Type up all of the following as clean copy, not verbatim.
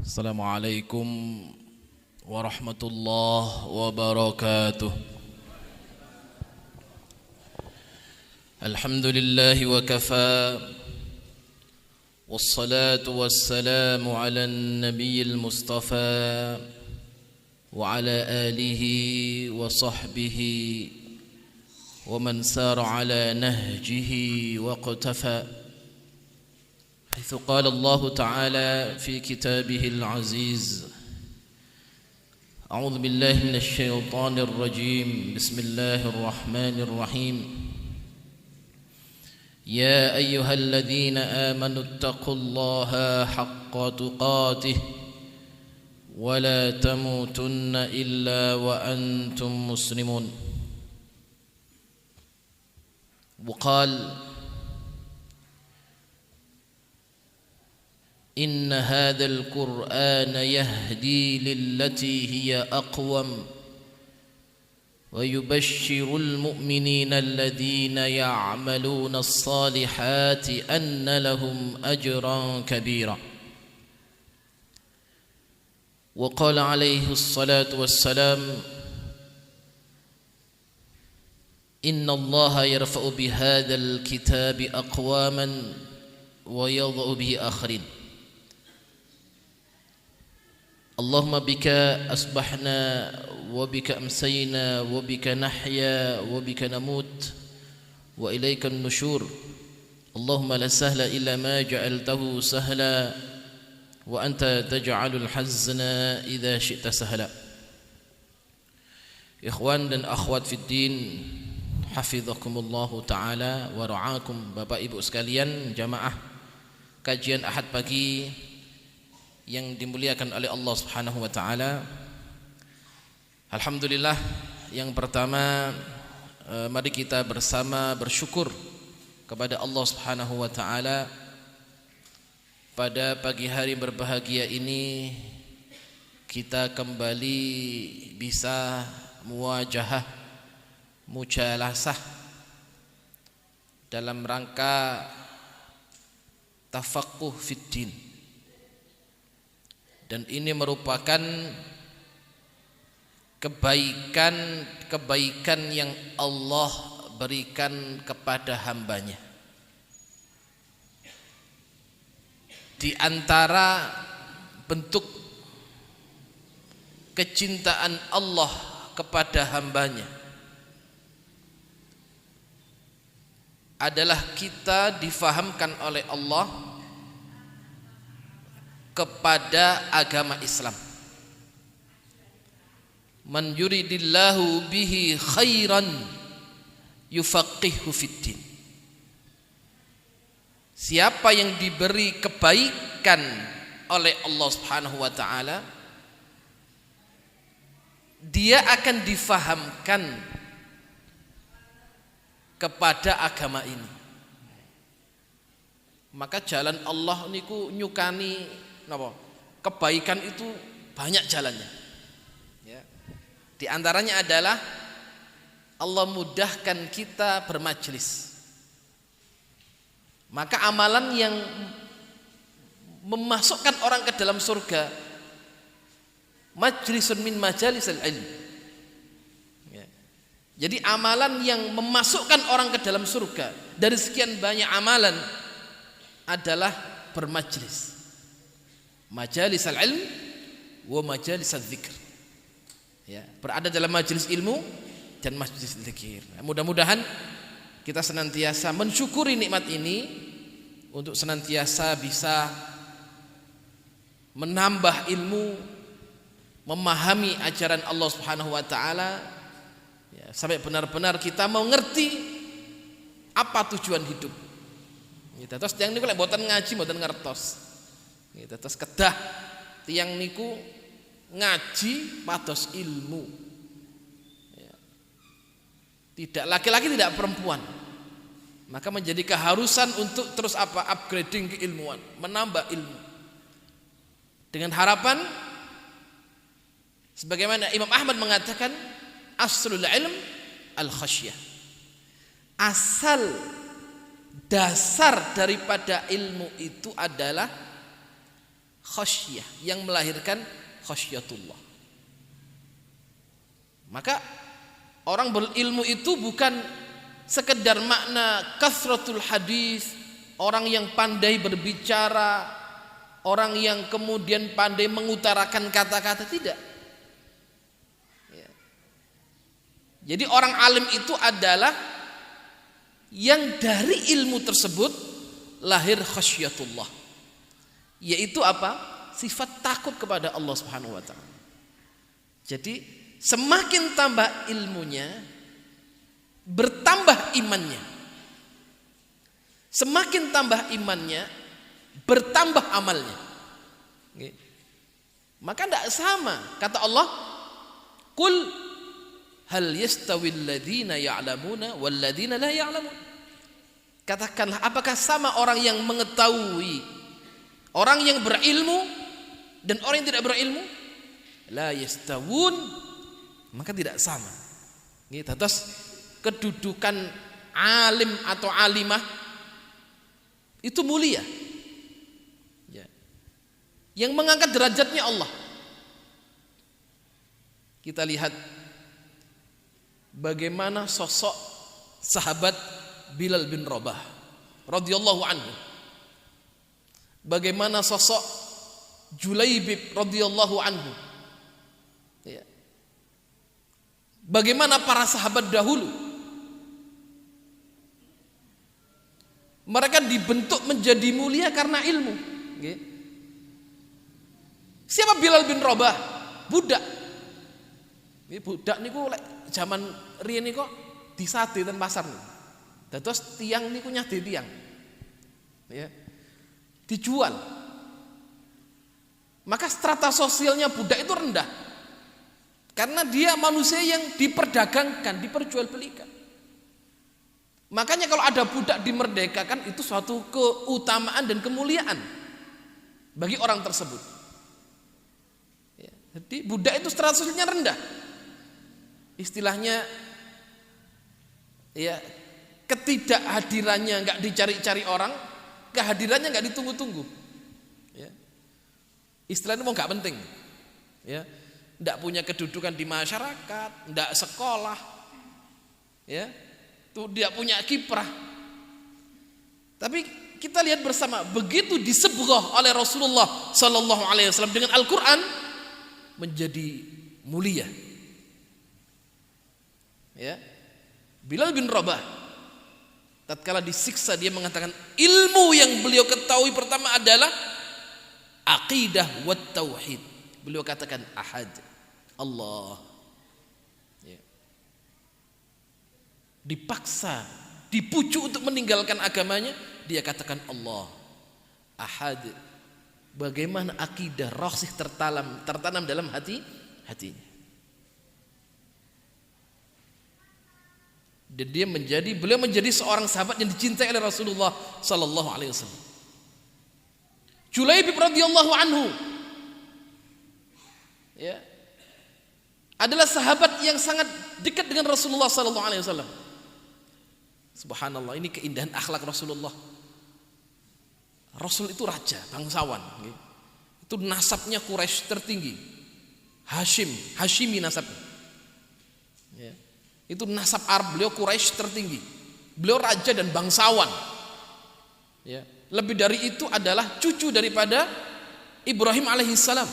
السلام عليكم ورحمة الله وبركاته. الحمد لله وكفى، والصلاة والسلام على النبي المصطفى وعلى آله وصحبه ومن سار على نهجه واقتفى، حيث قال الله تعالى في كتابه العزيز: أعوذ بالله من الشيطان الرجيم، بسم الله الرحمن الرحيم. يا أيها الذين آمنوا اتقوا الله حق تقاته ولا تموتن إلا وأنتم مسلمون. وقال: إن هذا القرآن يهدي للتي هي أقوم ويبشر المؤمنين الذين يعملون الصالحات أن لهم أجرا كبيرا. وقال عليه الصلاة والسلام: إن الله يرفع بهذا الكتاب أقواما ويضع به آخرين. اللهم بك أصبحنا وبك أمسينا وبك نحيا وبك نموت وإليك النشور. اللهم لا سهل إلا ما جعلته سهلا وأنت تجعل الحزن إذا شئت سهلا. Ikhwan dan akhwat fiddin, hafizakumullahu ta'ala wa ra'akum. Bapak ibu sekalian, jamaah kajian Ahad pagi yang dimuliakan oleh Allah Subhanahu wa taala. Alhamdulillah, yang pertama mari kita bersama bersyukur kepada Allah Subhanahu wa taala pada pagi hari berbahagia ini kita kembali bisa muwajahah, mujalasah dalam rangka tafaqquh fid din. Dan ini merupakan kebaikan yang Allah berikan kepada hambanya. Di antara bentuk kecintaan Allah kepada hambanya adalah kita difahamkan oleh Allah kepada agama Islam. Man yuridillahu bihi khairan yufaqihu fiddin. Siapa yang diberi kebaikan oleh Allah Subhanahu wa taala, dia akan difahamkan kepada agama ini. Maka jalan Allah niku nyukani napa? Kebaikan itu banyak jalannya. Ya. Di antaranya adalah Allah mudahkan kita bermajlis. Maka amalan yang memasukkan orang ke dalam surga, majlisun min majalisil ilm. Ya. Jadi amalan yang memasukkan orang ke dalam surga dari sekian banyak amalan adalah bermajlis. Majalis al-ilm wa majalis al-dzikr. Ya, berada dalam majelis ilmu dan majelis dzikir. Mudah-mudahan kita senantiasa mensyukuri nikmat ini untuk senantiasa bisa menambah ilmu, memahami ajaran Allah Subhanahu wa taala, ya, sampai benar-benar kita mengerti apa tujuan hidup. Gitu. Terus yang niku lek mboten ngaji mboten ngertos. Gitu. Terus kedah tiang niku ngaji pados ilmu. Ya. Tidak laki-laki tidak perempuan. Maka menjadi keharusan untuk terus upgrading keilmuan, menambah ilmu. Dengan harapan sebagaimana Imam Ahmad mengatakan, aslul ilm al khasyah. Asal dasar daripada ilmu itu adalah khasyah, yang melahirkan khasyatullah. Maka orang berilmu itu bukan sekedar makna kasratul hadis, orang yang pandai berbicara, orang yang kemudian pandai mengutarakan kata-kata, tidak. Jadi orang alim itu adalah yang dari ilmu tersebut lahir khasyatullah, yaitu apa? Sifat takut kepada Allah Subhanahu wa taala. Jadi semakin tambah ilmunya, bertambah imannya. Semakin tambah imannya, bertambah amalnya. Maka tidak sama kata Allah, qul hal yastawil ladzina ya'lamuna wal ladzina la ya'lamun. Katakanlah, apakah sama orang yang mengetahui, orang yang berilmu dan orang yang tidak berilmu? La yastawun, maka tidak sama. Ini atas kedudukan alim atau alimah itu mulia. Ya. Yang mengangkat derajatnya Allah. Kita lihat bagaimana sosok sahabat Bilal bin Rabah radhiyallahu anhu, bagaimana sosok Julaibib radhiyallahu anhu, ya. Bagaimana para sahabat dahulu mereka dibentuk menjadi mulia karena ilmu. Siapa Bilal bin Rabah? Budak. Budak niku lek zaman riyen niku disate ten pasar niku. Dados tiang niku nyade tiang. Ya. Dijual. Maka strata sosialnya budak itu rendah. Karena dia manusia yang diperdagangkan, diperjualbelikan. Makanya kalau ada budak dimerdekakan, itu suatu keutamaan dan kemuliaan bagi orang tersebut. Ya, jadi budak itu strata sosialnya rendah. Istilahnya, ya, ketidakhadirannya nggak dicari-cari orang, kehadirannya nggak ditunggu-tunggu. Ya. Istilahnya mau nggak penting. Ya. Nggak punya kedudukan di masyarakat, nggak sekolah, ya, tuh dia punya kiprah. Tapi kita lihat bersama, begitu disebut oleh Rasulullah Sallallahu Alaihi Wasallam dengan Al-Quran, menjadi mulia. Ya, Bilal bin Rabah, tatkala disiksa dia mengatakan ilmu yang beliau ketahui pertama adalah aqidah wa tauhid. Beliau katakan ahad, Allah. Ya. Dipaksa, dipujuk untuk meninggalkan agamanya, dia katakan Allah, ahad. Bagaimana akidah rasih tertanam dalam hatinya. Dan beliau menjadi seorang sahabat yang dicintai oleh Rasulullah Sallallahu Alaihi Wasallam. Julaibib radhiyallahu anhu, ya, adalah sahabat yang sangat dekat dengan Rasulullah Sallallahu Alaihi Wasallam. Subhanallah, ini keindahan akhlak Rasulullah. Rasul itu raja, bangsawan. Itu nasabnya Quraisy tertinggi, Hashimi nasabnya. Ya. Itu nasab Arab, beliau Quraisy tertinggi. Beliau raja dan bangsawan. Ya. Lebih dari itu adalah cucu daripada Ibrahim alaihissalam.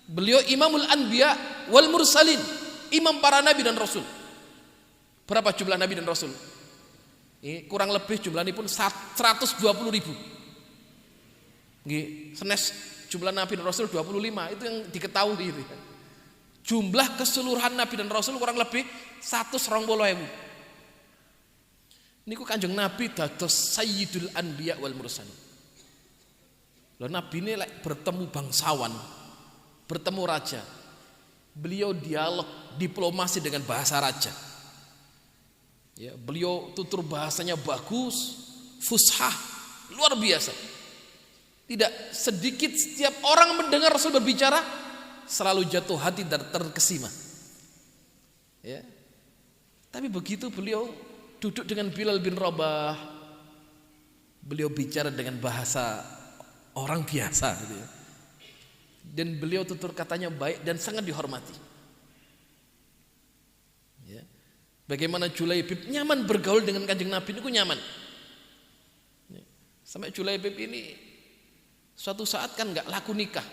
Beliau imamul anbiya wal mursalin, imam para nabi dan rasul. Berapa jumlah nabi dan rasul? Ini kurang lebih jumlahnya pun 120.000. Senes jumlah nabi dan rasul 25, itu yang diketahui itu. Jumlah keseluruhan nabi dan rasul kurang lebih 120.000. Niku Kanjeng Nabi dados sayyidul anbiya wal mursalin. Lho, nabi ini bertemu bangsawan, bertemu raja. Beliau dialog diplomasi dengan bahasa raja. Ya, beliau tutur bahasanya bagus, fushah, luar biasa. Tidak sedikit setiap orang mendengar Rasul berbicara selalu jatuh hati dan terkesima. Ya. Tapi begitu beliau duduk dengan Bilal bin Rabah, beliau bicara dengan bahasa orang biasa gitu ya. dan beliau tutur katanya baik dan sangat dihormati. Ya. Bagaimana Julaibib nyaman bergaul dengan Kanjeng Nabi itu nyaman. Ya. Sampai Julaibib ini suatu saat kan nggak laku nikah.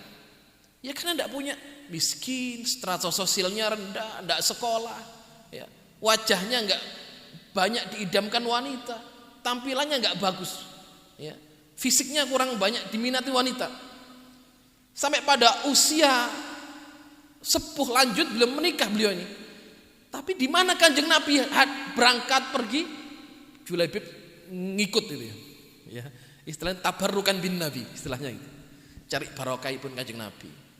Ya karena nggak punya, miskin, strata sosialnya rendah, nggak sekolah, ya. Wajahnya nggak banyak diidamkan wanita, tampilannya nggak bagus, ya. Fisiknya kurang banyak diminati wanita. Sampai pada usia sepuh lanjut belum menikah beliau ini. Tapi di mana Kanjeng Nabi berangkat pergi, Julaibib ngikut itu ya. Ya, istilahnya tabarrukan bin Nabi, istilahnya itu. Cari barokah pun Kanjeng Nabi.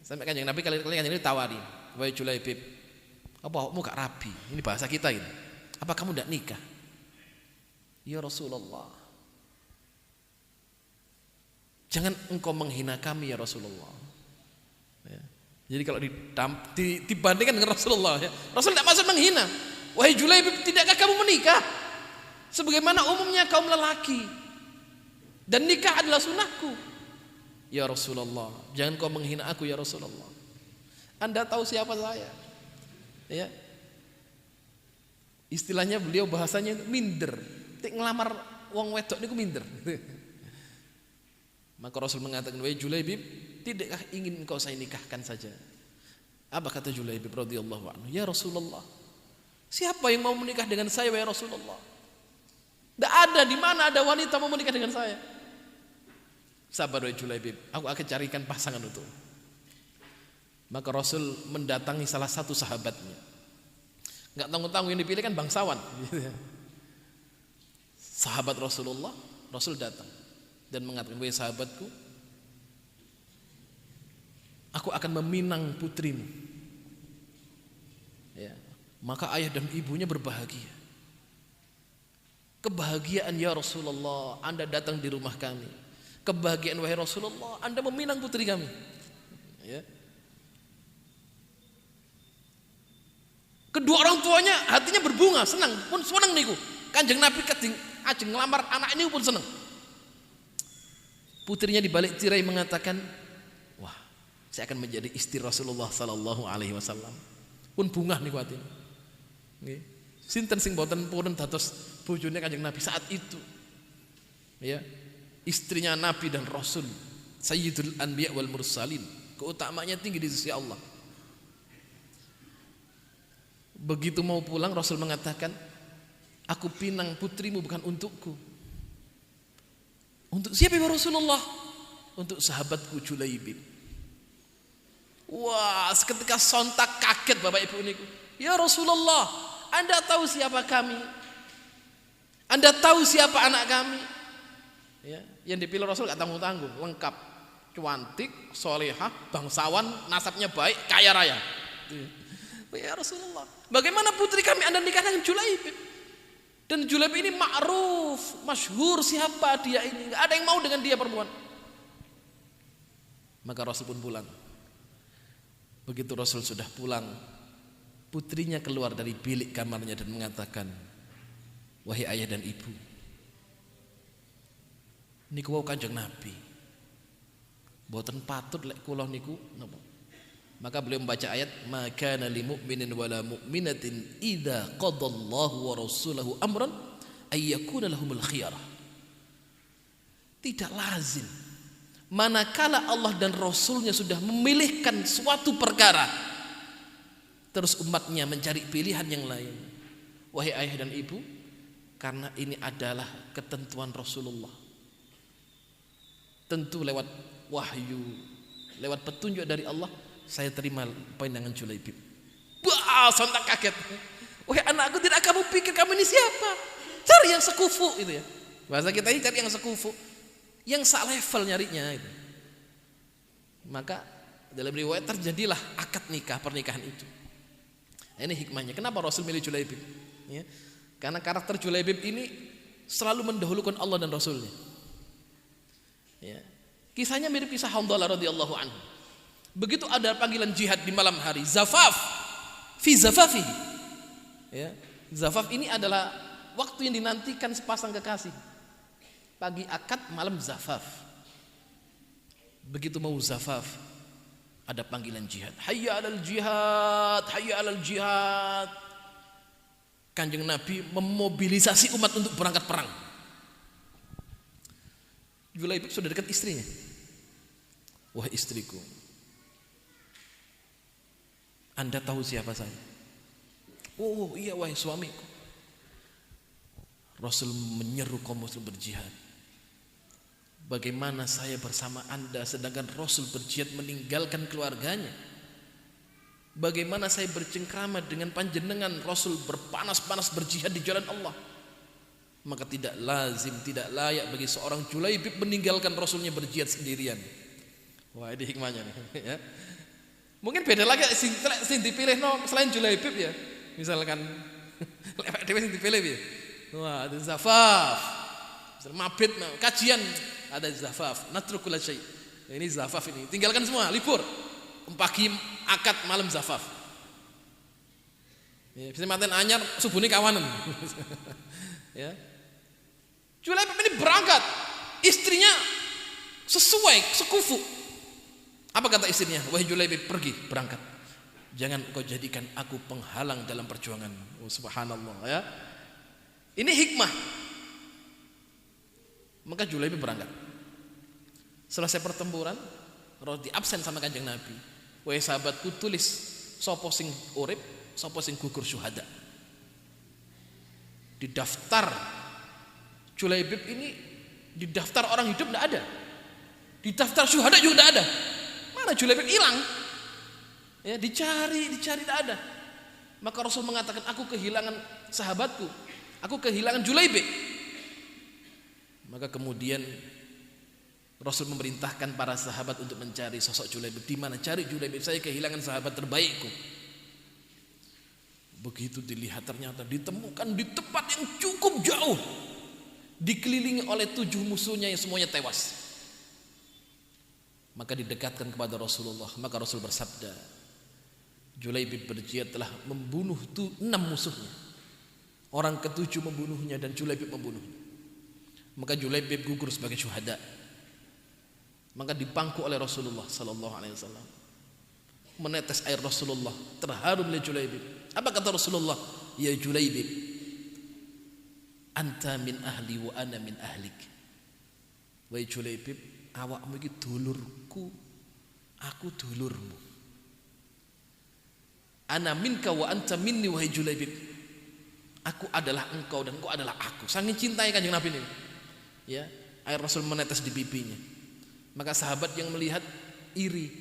Sampai Kanjeng Nabi kali-kali Kanjeng Nabi tawari, "Wahai Julaibib, apa kamu gak rabi?" Ini bahasa kita ini. "Apa kamu tidak nikah?" "Ya Rasulullah, jangan engkau menghina kami ya Rasulullah." Ya. Jadi kalau dibandingkan dengan Rasulullah, ya, Rasul tidak maksud menghina. "Wahai Julaibib, tidakkah kamu menikah? Sebagaimana umumnya kaum lelaki. Dan nikah adalah sunnahku." "Ya Rasulullah, jangan kau menghina aku ya Rasulullah. Anda tahu siapa saya." Ya. Istilahnya beliau bahasanya minder. Tik ngelamar wong wedok niku minder. Maka Rasul mengatakan, "Wahai Julaibib, tidakkah ingin engkau saya nikahkan saja?" Apa kata Julaibib radhiyallahu anhu? "Ya Rasulullah, siapa yang mau menikah dengan saya wahai Rasulullah? Tidak ada, di mana ada wanita mau menikah dengan saya." "Sabar wahai Julaibib, aku akan carikan pasangan untuk." Maka Rasul mendatangi salah satu sahabatnya. Enggak tanggung-tanggung yang dipilih kan bangsawan. Sahabat Rasulullah, Rasul datang dan mengatakan, "Wahai sahabatku, aku akan meminang putrimu." Ya, maka ayah dan ibunya berbahagia. "Kebahagiaan ya Rasulullah, Anda datang di rumah kami. Kebahagiaan wahai Rasulullah, Anda meminang putri kami." Ya. Kedua orang tuanya hatinya berbunga, senang, pun senang niku. Kanjeng Nabi ajeng ngelamar anak ini pun senang. Putrinya di balik tirai mengatakan, "Wah, saya akan menjadi istri Rasulullah sallallahu alaihi wasallam." Pun bungah niku atine. Nggih. Sinten sing boten purun dados bojone Kanjeng Nabi saat itu. Ya. Istrinya Nabi dan Rasul, Sayyidul Anbiya wal Mursalin, keutamaannya tinggi di sisi Allah. Begitu mau pulang Rasul mengatakan, "Aku pinang putrimu bukan untukku." "Untuk siapa ya Rasulullah?" "Untuk sahabatku Julaibib." Wah, seketika sontak kaget Bapak Ibu niku. "Ya Rasulullah, Anda tahu siapa kami? Anda tahu siapa anak kami?" Ya, yang dipilih Rasul gak tanggung-tanggung, lengkap, cantik, solehah, bangsawan, nasabnya baik, kaya raya. "Ya Rasulullah, bagaimana putri kami Anda nikah dengan Julaibib? Dan Julaibib ini ma'ruf, masyhur, siapa dia ini? Gak ada yang mau dengan dia perempuan." Maka Rasul pun pulang. Begitu Rasul sudah pulang, putrinya keluar dari bilik kamarnya dan mengatakan, "Wahai ayah dan ibu, niku wau Kanjeng Nabi. Boten patut lek kula niku napa?" Maka beliau membaca ayat, "Ma kana lil mu'minin wala mu'minatin idza qadallahu wa rasuluhu amran ay yakuna lahumul khiyarah." Tidak lazim manakala Allah dan Rasulnya sudah memilihkan suatu perkara, terus umatnya mencari pilihan yang lain. Wahai ayah dan ibu, karena ini adalah ketentuan Rasulullah. Tentu lewat wahyu, lewat petunjuk dari Allah, saya terima pandangan Julaibib. Wah, sontak kaget. "Wahai anakku, tidak kamu pikir kamu ini siapa? Cari yang sekufu," itu ya. Bahasa kita ini cari yang sekufu, yang sak level nyarinya itu. Maka dalam riwayat terjadilah akad nikah, pernikahan itu. Ini hikmahnya. Kenapa Rasul milih Julaibib? Ya. Karena karakter Julaibib ini selalu mendahulukan Allah dan Rasulnya. Ya. Kisahnya mirip kisah Hamdalah radhiyallahu anhu. Begitu ada panggilan jihad di malam hari, zafaf fi zafafihi. Ya. Zafaf ini adalah waktu yang dinantikan sepasang kekasih. Pagi akad, malam zafaf. begitu mau zafaf ada panggilan jihad. Hayya 'alal jihad, hayya 'alal jihad. Kanjeng Nabi memobilisasi umat untuk berangkat perang. Julaibib sudah dekat istrinya. Wah istriku, Anda tahu siapa saya? Oh iya wahai suamiku. Rasul menyeru kaum muslim berjihad. Bagaimana saya bersama Anda sedangkan Rasul berjihad meninggalkan keluarganya? Bagaimana saya bercengkrama dengan panjenengan Rasul berpanas-panas berjihad di jalan Allah? Maka tidak lazim, tidak layak bagi seorang Julaibib meninggalkan Rasulnya berjihad sendirian. Wah ini hikmahnya nih ya. Mungkin beda lagi sing dipilih no selain Julaibib ya. Misalkan lewat dewe sing dipilih ya. Wah ada zafaf. Misal mabit no, kajian ada zafaf, natrukul syai. Ini zafaf ini. Tinggalkan semua, libur. Pagi akad malam zafaf. Ya, bisa manten anyar subuhnya kawanan. Ya. Julaibib ini berangkat. Istrinya sesuai, sekufu. Apa kata istrinya? Wahai Julaibib, pergi, berangkat. Jangan kau jadikan aku penghalang dalam perjuangan. Oh, subhanallah ya. Ini hikmah. Maka Julaibib berangkat. Selesai pertempuran, di absen sama Kanjeng Nabi. Wahai sahabatku, tulis sapa sing urip, sapa sing gugur syuhada. Di daftar Julaibib ini, di daftar orang hidup tidak ada. Di daftar syuhada juga tidak ada. Mana Julaibib hilang? Ya, dicari tidak ada. Maka Rasul mengatakan, aku kehilangan sahabatku, aku kehilangan Julaibib. Maka kemudian Rasul memerintahkan para sahabat untuk mencari sosok Julaibib. Di mana cari Julaibib? Saya kehilangan sahabat terbaikku. Begitu dilihat ternyata ditemukan di tempat yang cukup jauh, dikelilingi oleh 7 musuhnya yang semuanya tewas. Maka didekatkan kepada Rasulullah. Maka Rasul bersabda, Julaibib berjihad telah membunuh 6 musuhnya. Orang ke-7 membunuhnya dan Julaibib membunuhnya. Maka Julaibib gugur sebagai syuhada. Maka dipangku oleh Rasulullah sallallahu alaihi wasallam. Menetes air Rasulullah, terharu oleh Julaibib. Apa kata Rasulullah? Ya Julaibib, anta min ahli wa ana min ahlik. Wahai Julaibib, awakmu iki dulurku, aku dulurmu. Ana minka wa anta minni wahai Julaibib. Aku adalah engkau dan engkau adalah aku. Saking cintai Kanjeng Nabi ini. Ya, air Rasul menetes di pipinya. Maka sahabat yang melihat iri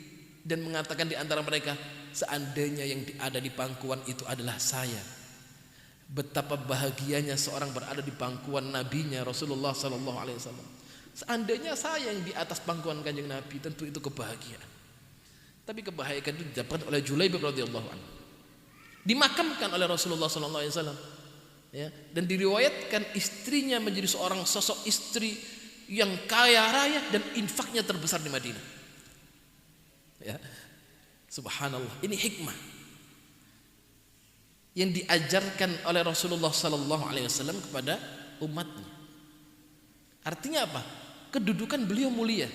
dan mengatakan di antara mereka, seandainya yang ada di pangkuan itu adalah saya. Betapa bahagianya seorang berada di pangkuan nabinya Rasulullah sallallahu alaihi wasallam. Seandainya saya yang di atas pangkuan Kanjeng Nabi, tentu itu kebahagiaan. Tapi kebahagiaan itu didapatkan oleh Julaibib radhiyallahu anhu. Dimakamkan oleh Rasulullah sallallahu alaihi wasallam. Ya, dan diriwayatkan istrinya menjadi seorang sosok istri yang kaya raya dan infaknya terbesar di Madinah. Ya. Subhanallah, ini hikmah yang diajarkan oleh Rasulullah sallallahu alaihi wasallam kepada umatnya. Artinya apa? Kedudukan beliau mulia.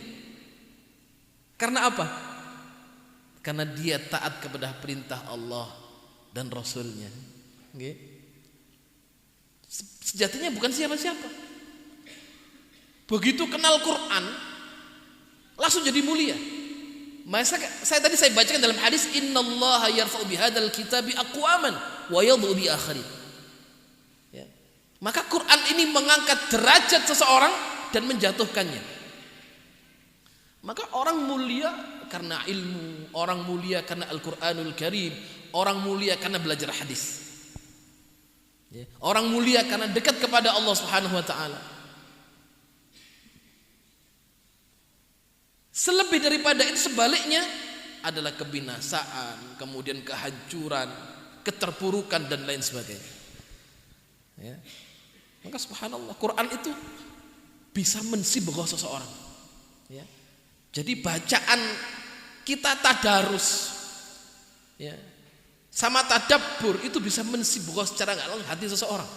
Karena apa? Karena dia taat kepada perintah Allah dan Rasulnya. Okay. Sejatinya bukan siapa-siapa. Begitu kenal Quran langsung jadi mulia. Masa saya bacakan dalam hadis, innallaha yarfa'u bihadzal kitabi aqwaman wa yadhu bi akharin. Ya. Maka Quran ini mengangkat derajat seseorang dan menjatuhkannya. Maka orang mulia karena ilmu, orang mulia karena Al-Qur'anul Karim, orang mulia karena belajar hadis. Ya. Orang mulia karena dekat kepada Allah Subhanahu wa taala. Selebih daripada itu sebaliknya adalah kebinasaan, kemudian kehancuran, keterpurukan dan lain sebagainya. Ya. Maka subhanallah, Quran itu bisa mensibghah seseorang. Ya. Jadi bacaan kita tadarus, ya, sama tadabbur itu bisa mensibghah secara nggak langsung hati seseorang.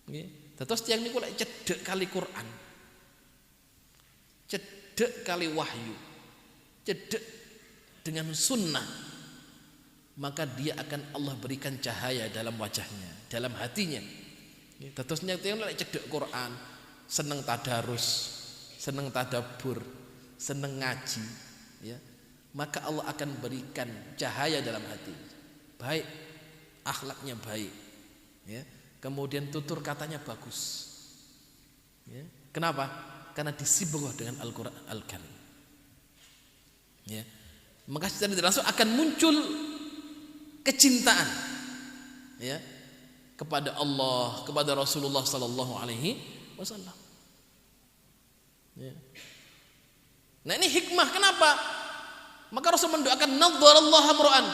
Ya. Terus tiang niku lek cedek kali Quran. cedek kali wahyu, cedek dengan sunnah, maka dia akan Allah berikan cahaya dalam wajahnya, dalam hatinya. Terusnya yang cedek Quran, seneng tadarus, seneng tadabbur, seneng ngaji, ya, maka Allah akan berikan cahaya dalam hati. Baik, akhlaknya baik, ya. Kemudian tutur katanya bagus, ya. Kenapa? Karena disibghah dengan Al-Quran Al-Karim, ya. Maka secara tidak langsung akan muncul kecintaan, ya, kepada Allah, kepada Rasulullah sallallahu alaihi wasallam. Ya. Nah, ini hikmah kenapa? Maka Rasul mendoakan nadharallahu amra'an.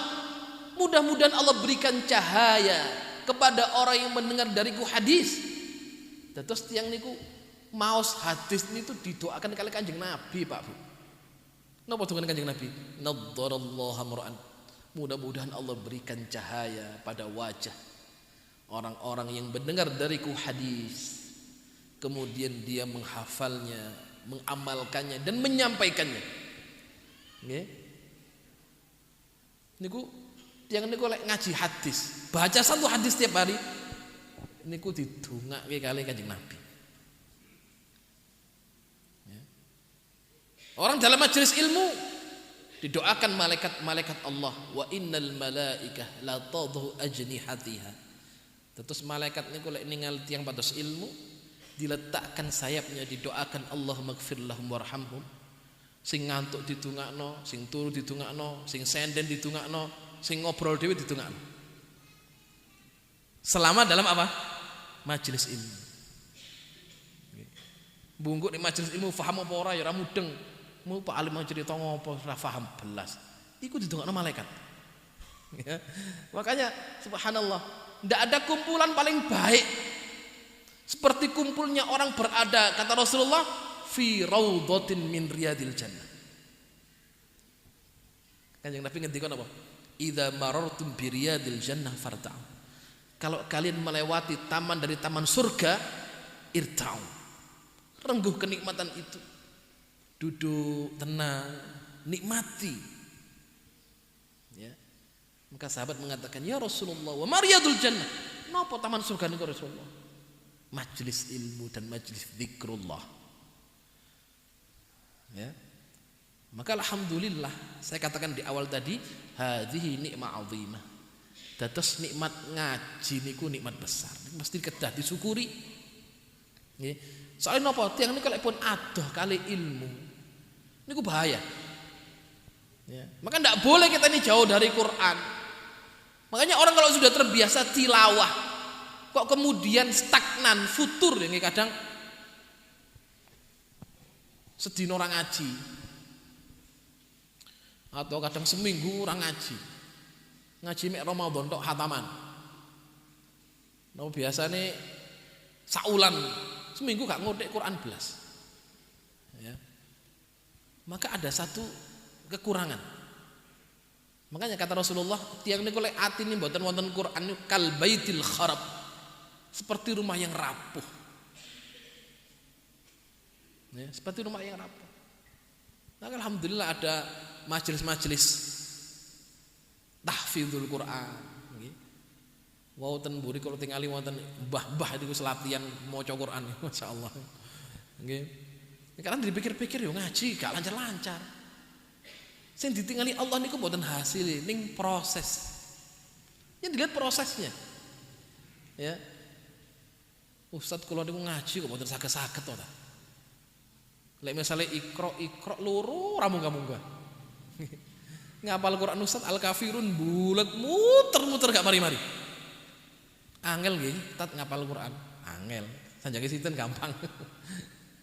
Mudah-mudahan Allah berikan cahaya kepada orang yang mendengar dariku hadis. Terus tiang niku maos hadis itu didoakan kali Kanjeng Nabi, Pak Bu. Napa dengan Kanjeng Nabi? Nadharallahu amra'an. Mudah-mudahan Allah berikan cahaya pada wajah orang-orang yang mendengar dariku hadis, kemudian dia menghafalnya, mengamalkannya dan menyampaikannya. Nggih. Niku tiyang niku lek ngaji hadis, baca satu hadis tiap hari niku didongake kali Kanjeng Nabi. Ya. Orang dalam majelis ilmu didoakan malaikat-malaikat Allah, wa innal malaikah la tadhu ajnihatiha. Terus malaikat niku lek ningali tiyang pados ilmu diletakkan sayapnya, didoakan Allahumma ighfir lahum warhamhum. Sing ngantuk ditungakno, sing turu ditungakno, sing senden ditungakno, sing ngobrol dhewe ditungakno. Selama dalam apa? Majelis ilmu. Bungkuk di majelis ilmu paham apa ora ya ora mudeng. Mu Pak Alim cerita ngopo ora paham belas. Iku ditungakno malaikat. Ya. Makanya subhanallah, ndak ada kumpulan paling baik seperti kumpulnya orang berada, kata Rasulullah, fi raudhatin min riyadil jannah. Kanjeng Nabi ngendikan apa? Idza marartum bi riyadil jannah farta'u. Kalau kalian melewati taman dari taman surga, irta'u. Rengguh kenikmatan itu. Duduk tenang, nikmati. Ya. Maka sahabat mengatakan, "Ya Rasulullah, wa mariyadul jannah?" Napa taman surga niku Rasulullah? Majelis ilmu dan majelis zikrullah. Ya. Maka alhamdulillah, saya katakan di awal tadi, hadhihi nikmah azimah. Dados nikmat ngaji niku nikmat besar. Mesti kedah disyukuri. Nggih. Soalnya napa? Tiyang niku lek pun adoh kali ilmu niku bahaya. Ya. Maka tidak boleh kita ini jauh dari Quran. Makanya orang kalau sudah terbiasa tilawah, kok kemudian stagnan, futur ya kadang sedina orang ngaji, atau kadang seminggu orang ngaji mek Ramadan tok khataman. Nah biasane saulan seminggu gak ngotek Quran belas. Ya. Maka ada satu kekurangan. Makanya kata Rasulullah, tiyang niku lek atine mboten wonten Quran kal baitil kharab, seperti rumah yang rapuh. Ya, seperti rumah yang rapuh. Maka alhamdulillah ada majelis-majelis tahfidzul Quran. Nggih. Wonten mburi kalau tingali wonten mbah-mbah niku selatihan maca Quran, masyaallah. Nggih. Karena dipikir-pikir yo ngaji gak lancar-lancar. Sing ditingali Allah niku mboten hasil, ning proses. Yang dilihat prosesnya. Ya. Ustaz kula niku ngaji kok mboten saged-saged to ta. Lek misale ikra loro ora munggah-munggah. Ngapal Quran Ustaz Al-Kafirun bulet muter-muter gak mari-mari. Angel nggih, tat ngapal Quran. Angel. Sanjange sinten gampang.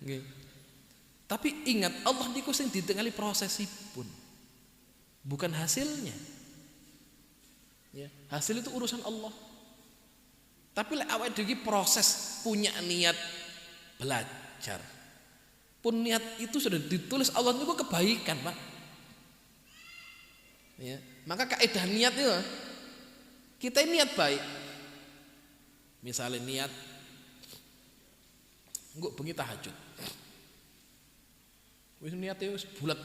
Nggih. Tapi ingat Allah niku sing ditengali prosesipun. Bukan hasilnya. Ya, hasil itu urusan Allah. Tapi lek awake dhewe proses punya niat belajar. Pun niat itu sudah ditulis Allah niku kebaikan, Pak. Ya, maka kaidah niat itu kita niat baik. Misalnya niat engko bengi tahajud. Wis niate wis bulat.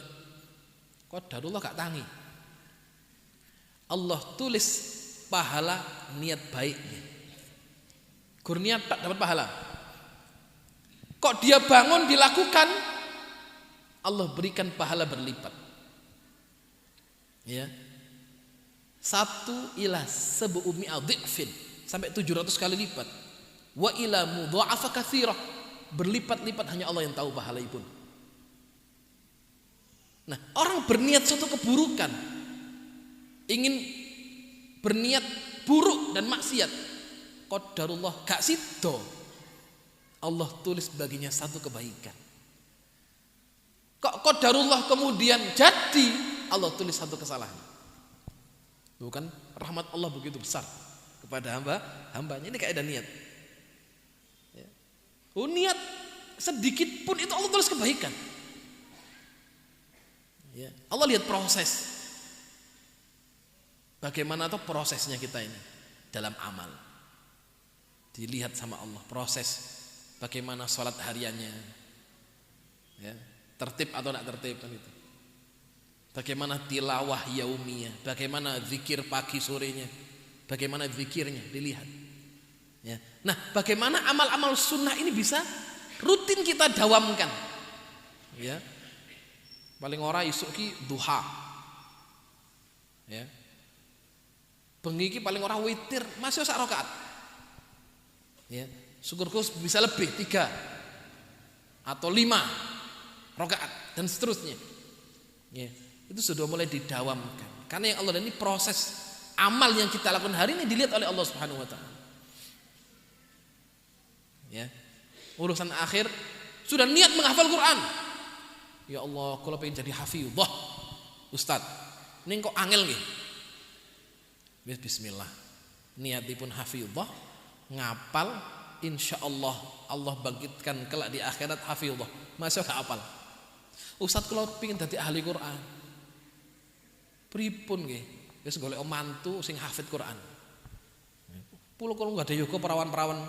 Qadarullah gak tangi. Allah tulis pahala niat baiknya. Gur niat tak dapat pahala. Kok dia bangun dilakukan, Allah berikan pahala berlipat. Ya. 1 ila 700 dhifin, sampai 700 kali lipat. Wa ila mudha'afa katsirah, berlipat-lipat hanya Allah yang tahu pahala itu. Nah, orang berniat suatu keburukan, ingin berniat buruk dan maksiat, qadarullah gak sido, Allah tulis baginya 1 kebaikan. Kok qadarullah kemudian jadi, Allah tulis 1 kesalahan. Bukan rahmat Allah begitu besar kepada hambanya. Ini kaidah niat. Ya. Niat sedikit pun itu Allah tulis kebaikan. Ya. Allah lihat proses. Bagaimana tuh prosesnya kita ini dalam amal. Dilihat sama Allah proses. Bagaimana sholat hariannya. Ya. Tertib atau tidak tertib kan itu. Bagaimana tilawah yaumiyah, bagaimana zikir pagi sorenya, bagaimana zikirnya dilihat. Ya. Nah, bagaimana amal-amal sunnah ini bisa rutin kita dawamkan. Ya. Paling ora isuk ki duha. Ya. Bengi ki paling ora witir, masih sak rakaat. Ya. Syukurku bisa lebih 3 atau 5 rakaat dan seterusnya. Ya. Itu sudah mulai didawamkan. Karena yang Allah dan ini proses amal yang kita lakukan hari ini dilihat oleh Allah Subhanahu wa taala. Ya. Urusan akhir sudah niat menghafal Quran. Ya Allah, kalau pengen jadi hafizah, Ustaz. Ini kok angel nggih. Bismillah. Niatipun hafizah, ngapal, insyaallah Allah bangkitkan kelak di akhirat hafizah. Masya gak hafal. Ustaz kalau pengen jadi ahli Quran. Pripun nggih? Wis golek mantu sing hafid Quran. Pulo kalau enggak ada yoga perawan-perawan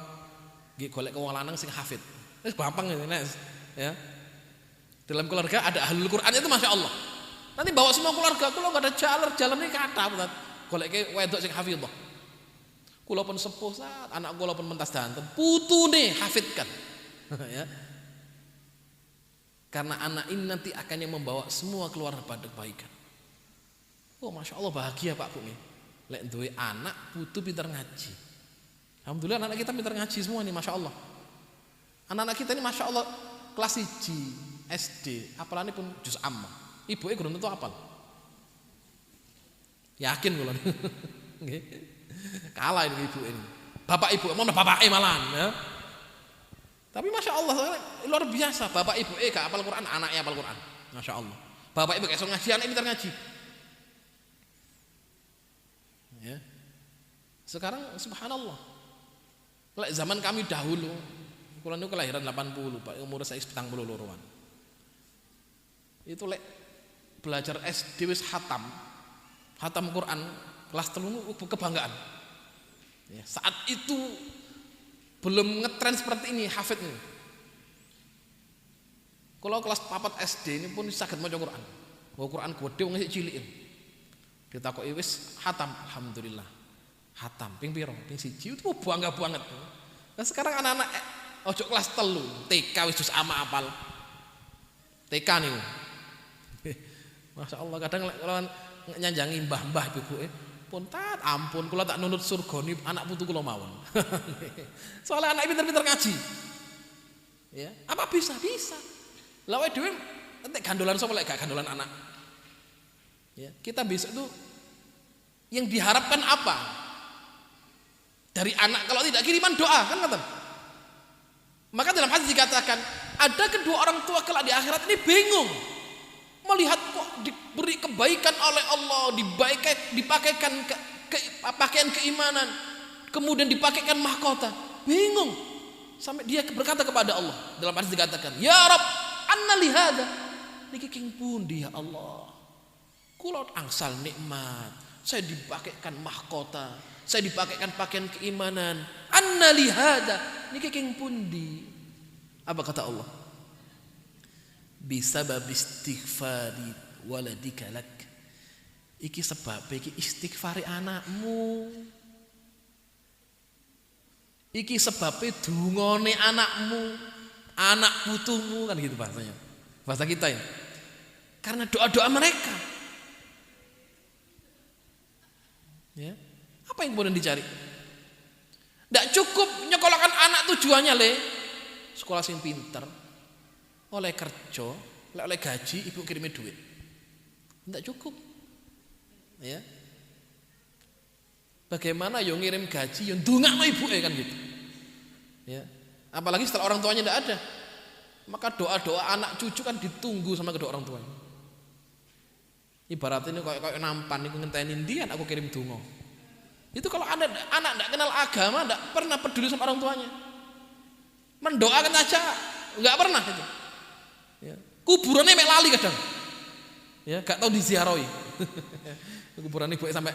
nggih golek wong lanang sing hafid. Wis gampang ini, Nes. Ya. Dalam keluarga ada ahlul Quran itu Masya Allah. Nanti bawa semua keluarga, kalau enggak ada jalan ini kata Ustaz. Goleke wedok sing hafidhah. Kula pun sepuh saat anak kula pun mentas danten, putune hafidkan. Ya. Karena anak ini nanti akan yang membawa semua keluar pada kebaikan. Oh Masya Allah bahagia Pak Bu nih. Lek duwe anak putu pintar ngaji. Alhamdulillah anak kita pintar ngaji semua nih Masya Allah. Anak-anak kita ini Masya Allah kelas 1 SD, apalane pun juz amma. Ibuke gurung tentu apal. Yakin kula. Nggih. Kalah ini ibu ini. Bapak ibu, mau bapak malahan ya. Tapi Masya Allah luar biasa. Bapak ibu gak apal Quran, anaknya apal Quran. Masya Allah. Bapak ibu kayak ngaji, anaknya pintar ngaji. Ya. Sekarang subhanallah. Lek zaman kami dahulu, kula niku kelahiran 80, Pak, umur saya 72-an. Itu lek belajar SD wis hatam Quran kelas 3 kebanggaan. Ya, saat itu belum ngetren seperti ini hafid ini. Kalau kelas 4 SD ini pun saged maca Quran. Wa Quran gede wong cilik. Ditakoki wis hatam, alhamdulillah. Hatam ping piro? Ping 1 itu bangga banget. Nah sekarang anak-anak ojo kelas 3, TK wis juz ama apal. TK niku. Masya Allah kadang kalau nyanjangi mbah-mbah ibu pun tat ampun kula tak nunut surgane anak putu kula mawon. Soalnya anak pinter-pinter ngaji. Ya, apa bisa? Lah wae dhewe entek gandolan sapa lek gak gandolan anak. Ya, kita besok itu yang diharapkan apa? Dari anak kalau tidak kiriman doa kan kata. Maka dalam hadis dikatakan ada kedua orang tua kelak di akhirat ini bingung melihat kok diberi kebaikan oleh Allah, dipakaikan pakaian keimanan, kemudian dipakaikan mahkota, bingung sampai dia berkata kepada Allah dalam hadis dikatakan, ya Rabb, anna li hadza niki king pundi ya Allah. Kula angsal nikmat, saya dipakaikan mahkota, saya dipakaikan pakaian keimanan. Anna li hadza niki king pundi. Apa kata Allah? Bisabab istighfari waladika lak. Iki sebab iki istighfari anakmu. Iki sebabnya dungone anakmu, anak putumu, kan gitu bahasanya. Bahasa kita ya. Karena doa-doa mereka. Ya. Apa yang kemudian dicari? Tidak cukup nyekolahkan anak tujuannya sekolah sing pinter, oleh kerja, oleh gaji, ibu kirimnya duit. Tidak cukup. Ya. Bagaimana yang ngirim gaji, yang ndongakno ibuke kan gitu. Ya. Apalagi setelah orang tuanya tidak ada. Maka doa-doa anak cucu kan ditunggu sama kedua orang tuanya. Ibarat ini kayak nampan niku ngenteni ndian aku kirim donga. Itu kalau anak tidak kenal agama, tidak pernah peduli sama orang tuanya. Mendoakan aja nggak pernah itu. Ya. Kuburannya mek lali kadang. Ya, gak tahu diziarahi. Kuburan ibu sampai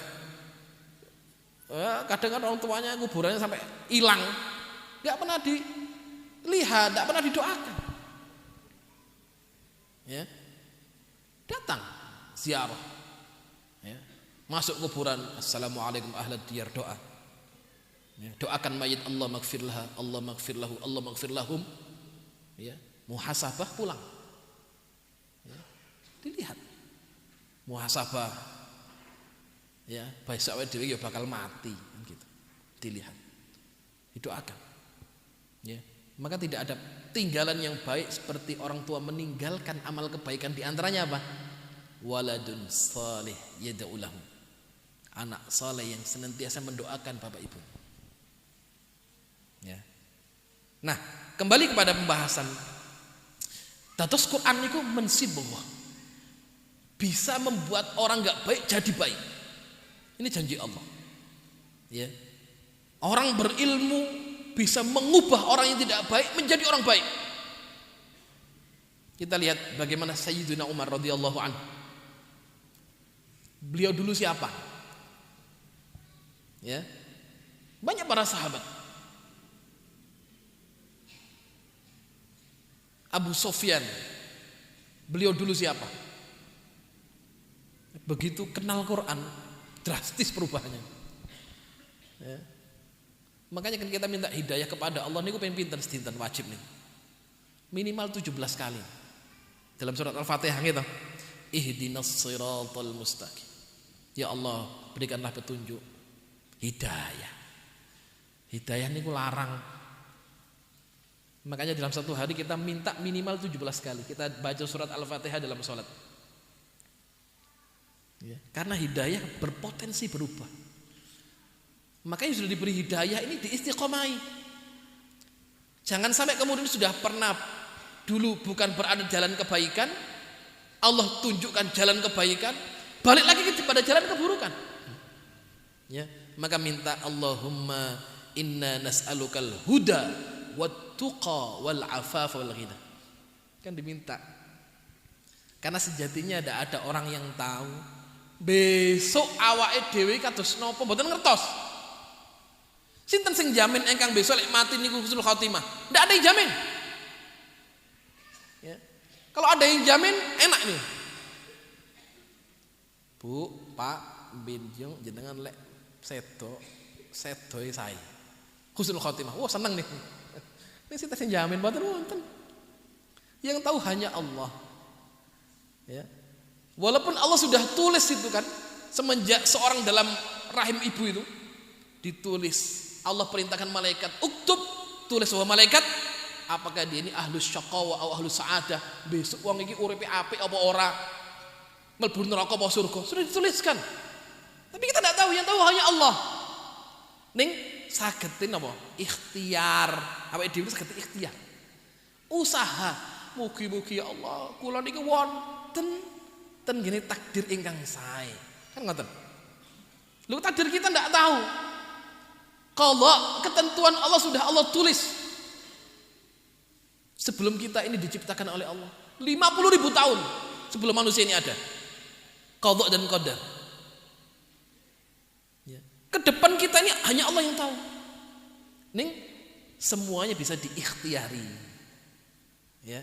kadang kan orang tuanya kuburannya sampai hilang, nggak pernah dilihat, nggak pernah didoakan. Ya, datang ziarah, ya. Masuk kuburan, assalamualaikum ahlad diyar, doa. Ya, doakan mayit, Allah maghfirlah, Allah maghfirlahu, Allah maghfirlahum. Ya, muhasabah pulang. Ya, dilihat, muhasabah. Ya, besok awake dhewe ya bakal mati kan gitu. Dilihat. Didoakan. Ya. Maka tidak ada tinggalan yang baik seperti orang tua meninggalkan amal kebaikan, di antaranya apa? Waladun salih yad'u lahu. Anak saleh yang senantiasa mendoakan bapak ibu. Ya. Nah, kembali kepada pembahasan. Dados Quran itu mensibullah. Bisa membuat orang enggak baik jadi baik. Ini janji Allah. Ya. Orang berilmu bisa mengubah orang yang tidak baik menjadi orang baik. Kita lihat bagaimana Sayyidina Umar radhiyallahu anhu. Beliau dulu siapa? Ya. Banyak para sahabat. Abu Sufyan. Beliau dulu siapa? Begitu kenal Quran, drastis perubahannya. Ya. Makanya kan kita minta hidayah kepada Allah niku pengen pinter sedinten wajib nih. Minimal 17 kali. Dalam surat Al-Fatihah gitu. Ihdinas siratal mustaqim. Ya Allah, berikanlah petunjuk, hidayah. Hidayah niku larang. Makanya dalam satu hari kita minta minimal 17 kali. Kita baca surat Al-Fatihah dalam sholat. Ya, karena hidayah berpotensi berubah. Makanya sudah diberi hidayah ini diistiqomai. Jangan sampai kemudian sudah pernah dulu bukan berada jalan kebaikan, Allah tunjukkan jalan kebaikan, balik lagi kepada jalan keburukan. Ya, maka minta Allahumma inna nas'alukal huda wat tuqa wal afafa wal ghina. Kan diminta. Karena sejatinya ada orang yang tahu besok awake dhewe kados napa mboten ngertos. Sinten sing jamin engkang besok lek mati niku husnul khotimah? Ndak ada yang jamin. Ya. Kalau ada yang jamin enak nih. Bu, Pak, Binjung jenengan lek sedo saya. Husnul khotimah. Wah, seneng nih. Ini sinten sing jamin mboten wonten. Yang tahu hanya Allah. Ya. Walaupun Allah sudah tulis itu kan, semenjak seorang dalam rahim ibu itu ditulis, Allah perintahkan malaikat uktub, tulis bahwa malaikat apakah dia ini ahlus syaqawa atau ahlus sa'adah, besok wong iki uripe apik apa ora, mlebu neraka apa surga, sudah dituliskan. Tapi kita tidak tahu, yang tahu hanya Allah. Ning sagetin apa? Ikhtiar. Awake dhewe saged ikhtiar. Usaha. Mugi-mugi ya Allah, kula niki wonten ten gini takdir ingkang sae. Kan ngoten. Lu takdir kita ndak tahu. Kalau ketentuan Allah sudah Allah tulis sebelum kita ini diciptakan oleh Allah. 50.000 tahun sebelum manusia ini ada. Qadha dan qadar. Ya. Ke depan kita ini hanya Allah yang tahu. Ning semuanya bisa diikhtiari. Ya.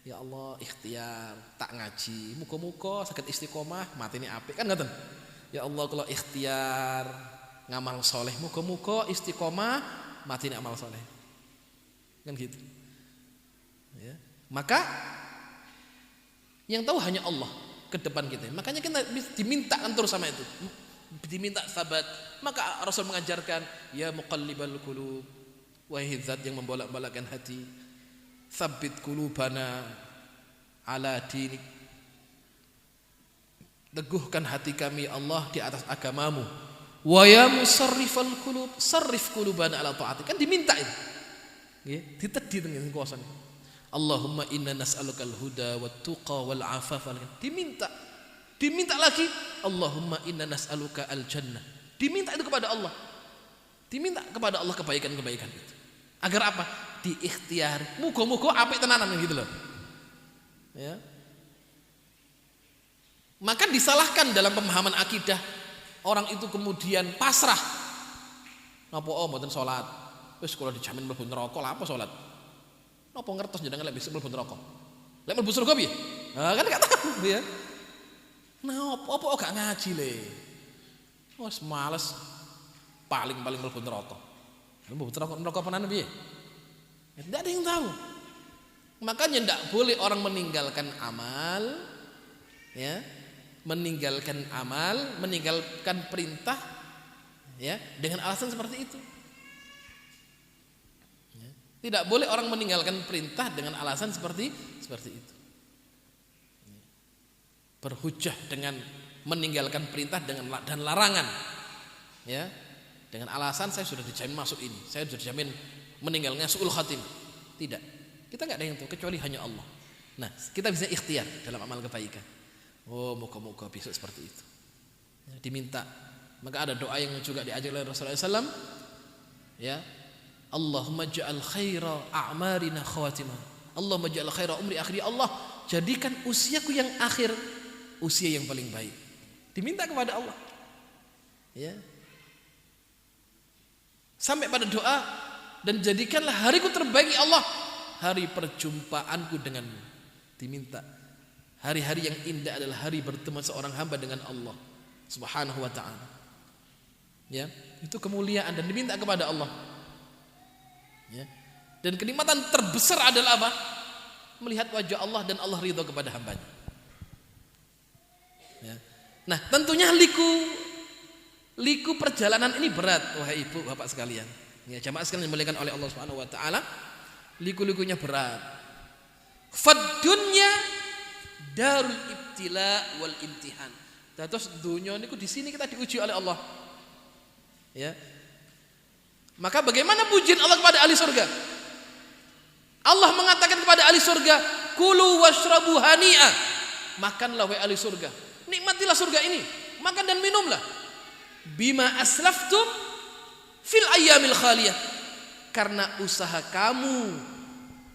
Ya Allah, ikhtiar tak ngaji, muga-muga saged istiqomah matine apik kan ngoten. Ya Allah kalau ikhtiar ngamal soleh, muga-muga istiqomah matine amal soleh. Kan gitu. Ya. Maka yang tahu hanya Allah ke depan kita. Makanya kita diminta terus sama itu. Diminta sabat. Maka Rasul mengajarkan, ya muqallibal qulub, wahai zat yang membolak-balikkan hati, tsabbit qulubana ala dinik. Teguhkan hati kami Allah di atas agamamu. Wa ya musarrifal qulub, sarrif qulubana ala ta'atik. Kan diminta itu. Nggih, ditedhi teng kuasane. Allahumma inna nas'alukal huda wat tuqa wal afafa. Diminta. Diminta lagi, Allahumma inna nas'aluka al jannah. Diminta itu kepada Allah. Diminta kepada Allah kebaikan-kebaikan itu. Agar apa? Diikhtiar. Muga-muga apik tenanan gitu loh. Ya. Maka disalahkan dalam pemahaman akidah orang itu kemudian pasrah. Napa mboten salat? Wis kula dijamin mlebu neraka, lha apa salat? Napa ngertos jenengan lek bisa mlebu neraka? Lek mlebu surga piye? Nah, kan gak tahu ya. Nah, apa gak ngaji le? Wis males paling-paling mlebu neraka. Mlebu neraka penan piye? Tidak ada yang tahu. Makanya tidak boleh orang meninggalkan amal, ya, meninggalkan amal, meninggalkan perintah, ya, dengan alasan seperti itu. Ya. Tidak boleh orang meninggalkan perintah dengan alasan seperti itu. Ya. Berhujjah dengan meninggalkan perintah dan larangan, ya, dengan alasan saya sudah dijamin masuk ini, saya sudah dijamin meninggalnya su'ul khatim. Tidak, kita nggak ada yang tahu kecuali hanya Allah. Nah, kita bisa ikhtiar dalam amal kebaikan. Oh, moga-moga besok seperti itu. Ya, diminta. Maka ada doa yang juga diajarkan oleh Rasulullah SAW. Ya, Allahumma ja'al khaira a'marina khawatimah. Allahumma ja'al khaira umri akhiri. Allah, jadikan usiaku yang akhir usia yang paling baik. Diminta kepada Allah. Ya. Sampai pada doa, dan jadikanlah hariku terbaik ya Allah, hari perjumpaanku denganmu. Diminta. Hari-hari yang indah adalah hari bertemu seorang hamba dengan Allah Subhanahu wa ta'ala. Ya, itu kemuliaan dan diminta kepada Allah. Ya. Dan kenikmatan terbesar adalah apa? Melihat wajah Allah dan Allah ridha kepada hambanya. Ya. Nah, tentunya liku perjalanan ini berat, wahai ibu bapak sekalian. Ya, jamaah sekalian dimuliakan oleh Allah Subhanahu wa taala, liku-likunya berat. Fad dunya darul ibtila wal imtihan. Dados dunya niku di sini kita diuji oleh Allah. Ya. Maka bagaimana pujian Allah kepada ahli surga? Allah mengatakan kepada ahli surga, "Kulu washrabu hani'a." Makanlah wahai ahli surga. Nikmatilah surga ini, makan dan minumlah. Bima aslaftum fil ayyamil khaliyah. Karena usaha kamu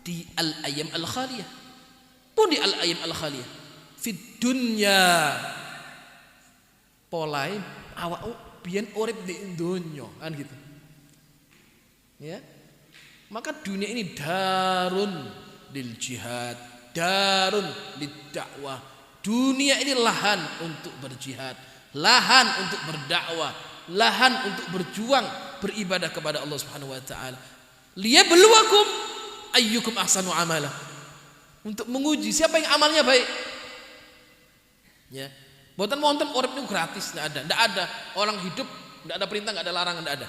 di al-ayyam al-khaliyah. Pun di al-ayyam al-khaliyah. Fid dunya. Polai awak biyen urip di donya kan gitu. Ya. Maka dunia ini darun lil jihad, darun lid dakwah. Dunia ini lahan untuk berjihad, lahan untuk berdakwah, lahan untuk berjuang, beribadah kepada Allah Subhanahu wa taala. Liyabluwakum ayyukum ahsanu amala. Untuk menguji siapa yang amalnya baik. Ya. Mboten wonten urip niku gratis, enggak ada. Orang hidup enggak ada perintah, enggak ada larangan, enggak ada.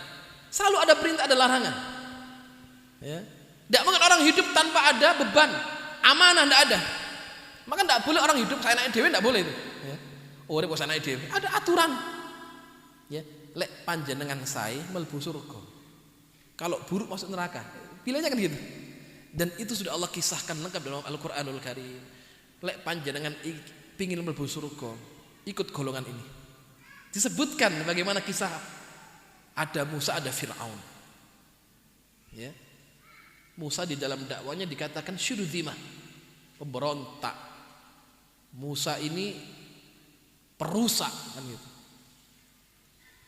Selalu ada perintah, ada larangan. Ya. Enggak mungkin orang hidup tanpa ada beban, amanah enggak ada. Maka enggak boleh orang hidup saenake dhewe, enggak boleh itu. Ya. Urip saenake dhewe, ada aturan. Ya, lek panjenengan sae mlebu surga. Kalau buruk masuk neraka. Pilihannya kan gitu. Dan itu sudah Allah kisahkan lengkap dalam Al-Qur'anul Karim. Lek panjenengan pingin mlebu surga, ikut golongan ini. Disebutkan bagaimana kisah ada Musa, ada Fir'aun. Ya. Musa di dalam dakwanya dikatakan syudzimah, pemberontak. Musa ini perusak kan gitu.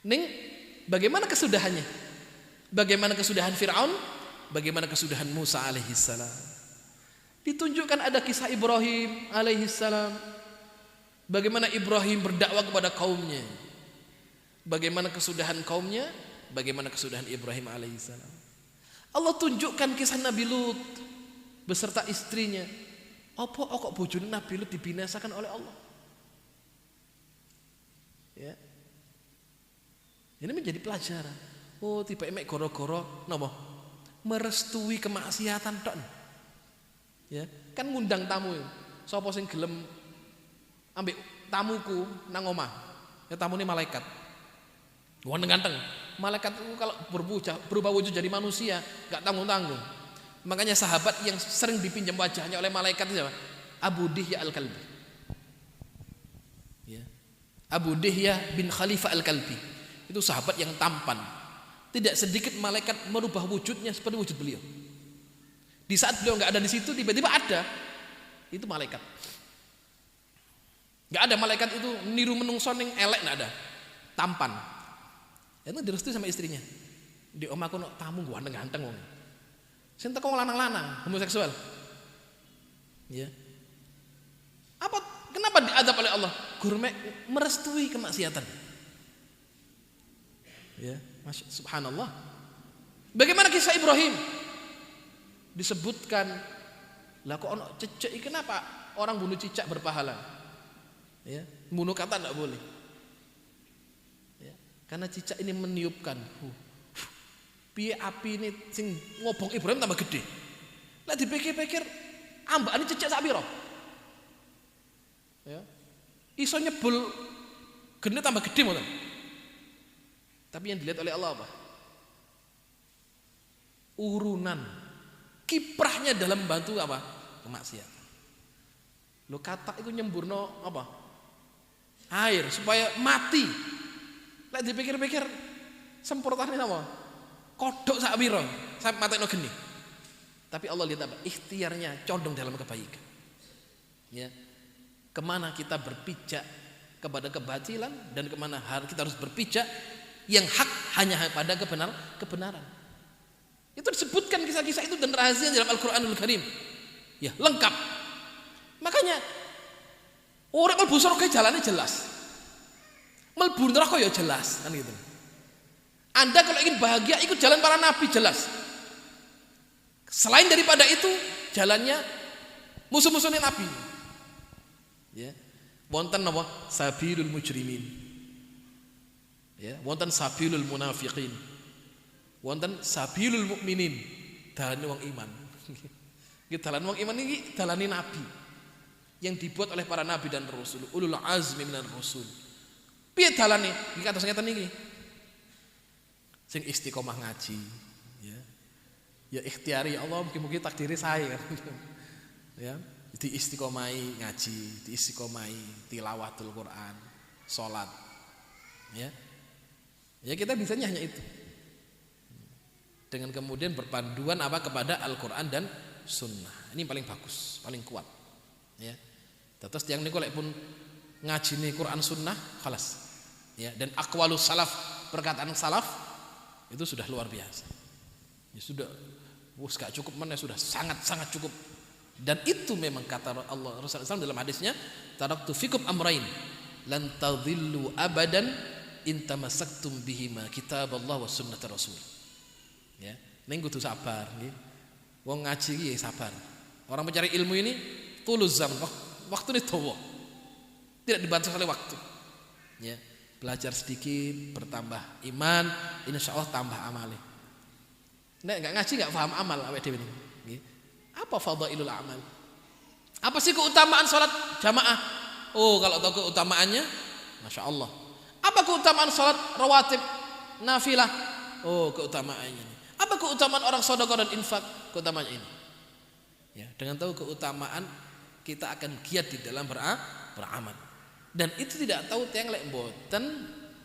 Ning bagaimana kesudahannya? Bagaimana kesudahan Fir'aun? Bagaimana kesudahan Musa alaihissalam? Ditunjukkan ada kisah Ibrahim alaihissalam. Bagaimana Ibrahim berdakwah kepada kaumnya. Bagaimana kesudahan kaumnya, bagaimana kesudahan Ibrahim alaihissalam. Allah tunjukkan kisah Nabi Lut beserta istrinya. Apa kok bojone Nabi Lut dibinasakan oleh Allah? Ya. Ini menjadi pelajaran. Oh, tiba emek goro-goro napa? Merestui kemaksiatan tok. Ya, kan ngundang tamu. Sapa sing gelem ambek tamuku nang omah? Ya tamune malaikat. Ganteng-ganteng. Malaikat itu kalau berubah wujud jadi manusia, enggak tanggung-tanggung. Makanya sahabat yang sering dipinjam wajahnya oleh malaikat itu siapa? Abu Dihya Al-Kalbi. Ya. Abu Dihya bin Khalifah Al-Kalbi. Itu sahabat yang tampan. Tidak sedikit malaikat merubah wujudnya seperti wujud beliau. Di saat beliau enggak ada di situ, tiba-tiba ada. Itu malaikat. Enggak ada malaikat itu niru menungso ning elek, enggak ada. Tampan. Itu direstui sama istrinya. Di omahku no tamu ganteng-ganteng wong. Sing teko lanang-lanang, homoseksual. Ya. Kenapa diadab oleh Allah? Gurme merestui kemaksiatan. Ya, subhanallah. Bagaimana kisah Ibrahim? Disebutkan, lah kok ono cecek, kenapa orang bunuh cicak berpahala? Ya, bunuh kata enggak boleh. Ya, karena cicak ini meniupkan. Piye api ini sing ngobong Ibrahim tambah gede. Lah dipikir-pikir ambakane cecek sak pira? Ya. Iso nyebul gene tambah gede mboten. Tapi yang dilihat oleh Allah apa? Urunan kiprahnya dalam membantu apa? Kemaksiatan. Lo kata itu nyemburno apa? Air supaya mati. Lah dipikir-pikir semprotane apa? Kodok sak pira sampai matekno geni. Tapi Allah lihat apa? Ikhtiarnya condong dalam kebaikan. Ya. Kemana kita berpijak kepada kebatilan dan kemana kita harus berpijak yang hak hanya pada kebenaran. Itu disebutkan kisah-kisah itu dan rahasia dalam Al-Qur'anul Karim. Ya, lengkap. Makanya orang mlebu surga jalannya jelas. Mlebu neraka ya jelas, kan gitu. Anda kalau ingin bahagia ikut jalan para nabi jelas. Selain daripada itu jalannya musuh-musuhnya nabi. Ya. Wonten apa? Sabilul mujrimin. Ya, wonten sabilul munafiqin. Wonten sabilul mukminin. Dalane wong iman. Iki dalan wong iman iki dalane nabi. Yang dibuat oleh para nabi dan rasul, ulul azmi minar rasul. Piye dalane? Iki kados ngeten iki. Sing istiqomah ngaji, ya ikhtiari Allah mungkin takdiri saya kan, ya diistiqomahi ngaji, diistiqomahi tilawatul Quran, sholat, ya kita bisanya hanya itu, dengan kemudian berpanduan apa kepada Al-Quran dan Sunnah, ini paling bagus, paling kuat, ya. Terus yang niku lek pun ngaji nih Quran Sunnah, khalas, ya dan aqwalus salaf, perkataan salaf itu sudah luar biasa. Ya sudah, gak cukup mana sudah sangat cukup. Dan itu memang kata Allah Rasulullah SAW dalam hadisnya, taraktu fikum amrain lan tadhillu abadan in tamassaktum bihima kitaballah wa sunnat rasul. Ya, ning kudu sabar nggih. Wong ngaji iki sabar. Orang mencari ilmu ini tulus zaman, waktu ini dawa. Tidak dibatasi oleh waktu. Ya. Belajar sedikit, bertambah iman, insya Allah tambah amali. Nek nggak ngaji nggak paham amal awake dhewe niki. Apa fadhailul amal? Apa sih keutamaan sholat jamaah? Oh, kalau tahu keutamaannya, masya Allah. Apa keutamaan sholat rawatib nafilah? Oh, keutamaannya. Apa keutamaan orang sedekah dan infak? Keutamaannya ini. Ya, dengan tahu keutamaan kita akan giat di dalam beramal. Dan itu tidak tahu tiang lek mboten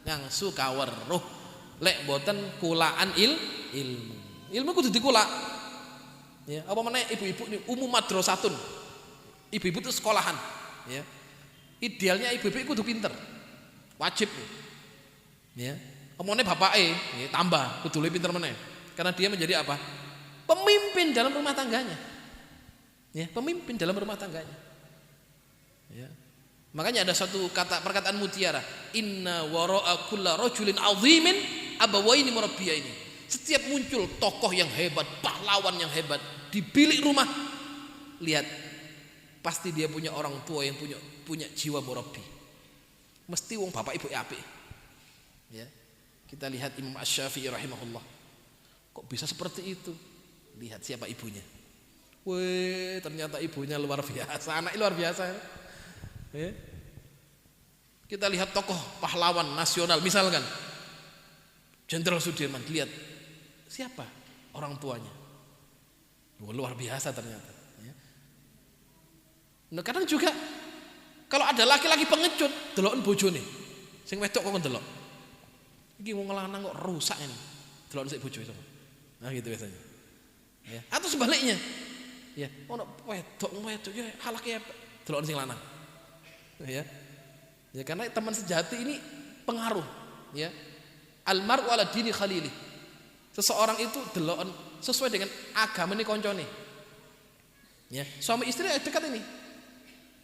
ngangsu kaweruh, lek mboten kulaan ilmu kudu dikulak. Ya, apa meneh ibu-ibu ini umum madrasatun. Ibu-ibu itu sekolahan, ya. Idealnya ibu-ibu kudu pinter. Wajib. Ya. Omone bapake, ya, tambah kudu lebih pinter meneh. Karena dia menjadi apa? Pemimpin dalam rumah tangganya. Ya, pemimpin dalam rumah tangganya. Ya. Makanya ada satu perkataan mutiara, inna wara'a kulla rajulin 'azimin abawaini murabbiyaini. Setiap muncul tokoh yang hebat, pahlawan yang hebat di bilik rumah, lihat pasti dia punya orang tua yang punya jiwa murabbi. Mesti wong bapak ibu apik. Ya. Kita lihat Imam Asy-Syafi'i rahimahullah. Kok bisa seperti itu? Lihat siapa ibunya. Weh, ternyata ibunya luar biasa, anaknya luar biasa. Ya. Kita lihat tokoh pahlawan nasional misalkan Jenderal Sudirman, lihat siapa orang tuanya. Luar biasa ternyata. Ya. Nah, kadang juga kalau ada laki-laki pengecut, deloken bojone. Sing wedok kok ndelok. Iki wong lanang kok rusak ini. Deloken sik bojo itu. Nah, gitu biasanya. Ya. Atau sebaliknya. Ya, ono wedok ya halake deloken sing lanang. Ya. Ya karena teman sejati ini pengaruh, ya. Almar'u ala dini khalili. Seseorang itu deloken sesuai dengan agamane koncone. Ya, suami istri dekat ini.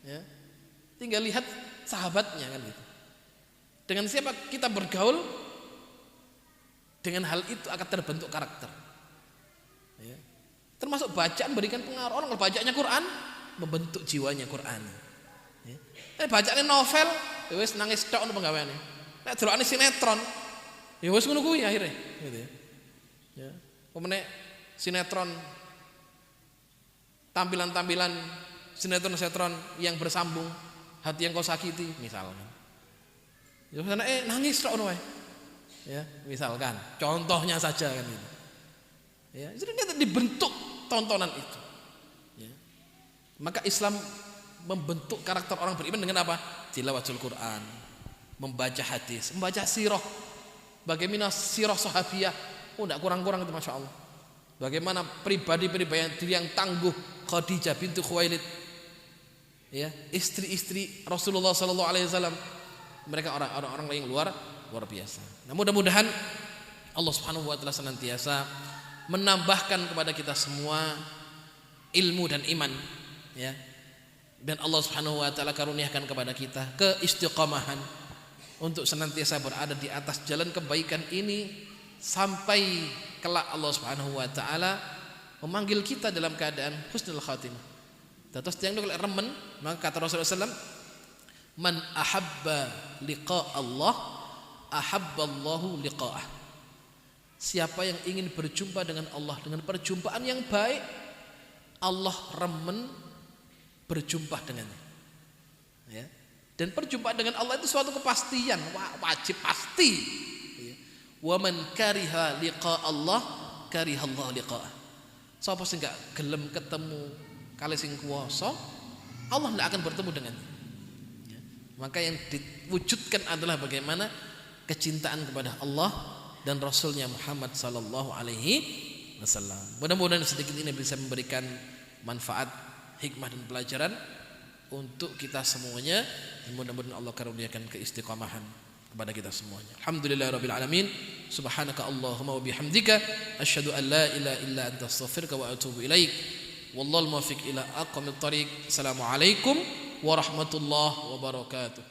Ya. Tinggal lihat sahabatnya kan gitu. Dengan siapa kita bergaul, dengan hal itu akan terbentuk karakter. Ya. Termasuk bacaan berikan pengaruh. Orang kalau bacanya Quran membentuk jiwanya Quran. Ya. Bacanya novel, ya wis nangis tok ono penggaweane. Nek delokane sinetron, ya wis ngono kuwi akhire, gitu ya. Ya. Pemene sinetron tampilan-tampilan sinetron yang bersambung, hati yang kau sakiti misalkan. Ya sana nangis tok ono wae. Ya, misalkan contohnya saja kan gitu. Ya, jadi kita dibentuk tontonan itu. Ya. Maka Islam membentuk karakter orang beriman dengan apa? Tilawatul Quran, membaca hadis, membaca sirah. Bagaimana sirah sahabiah? Oh, enggak kurang-kurang itu Masya Allah. Bagaimana pribadi-pribadi yang tangguh, Khadijah bintu Khuwailid, ya, istri-istri Rasulullah sallallahu alaihi wasallam. Mereka orang-orang yang luar biasa. Nah, mudah-mudahan Allah Subhanahu wa taala senantiasa menambahkan kepada kita semua ilmu dan iman, ya. Dan Allah Subhanahu wa taala karuniakan kepada kita keistiqomahan untuk senantiasa berada di atas jalan kebaikan ini sampai kelak Allah Subhanahu wa taala memanggil kita dalam keadaan husnul khatimah. Terus yang oleh remen, maka kata Rasulullah SAW, man ahabba liqa Allah ahabballahu liqa'ah. Siapa yang ingin berjumpa dengan Allah dengan perjumpaan yang baik, Allah remen berjumpa dengannya. Ya. Dan perjumpaan dengan Allah itu suatu kepastian, wajib pasti. Ya. Wa man kariha liqa Allah kariha Allah liqa'ah. Sapa sing gak gelem ketemu kali sing kuwasa, Allah tidak akan bertemu dengannya. Ya. Maka yang diwujudkan adalah bagaimana kecintaan kepada Allah dan Rasulnya Muhammad sallallahu alaihi wasallam. Mudah-mudahan sedikit ini bisa memberikan manfaat, hikmah dan pelajaran untuk kita semuanya. Dan mudah-mudahan Allah karuniakan keistiqamahan kepada kita semuanya. Alhamdulillahirabbil alamin. Subhanaka Allahumma wa bihamdika asyhadu an la ilaha illa anta astaghfiruka wa atubu ilaik. Wallahul muwaffiq ila aqwamit thariq. Assalamualaikum warahmatullahi wabarakatuh.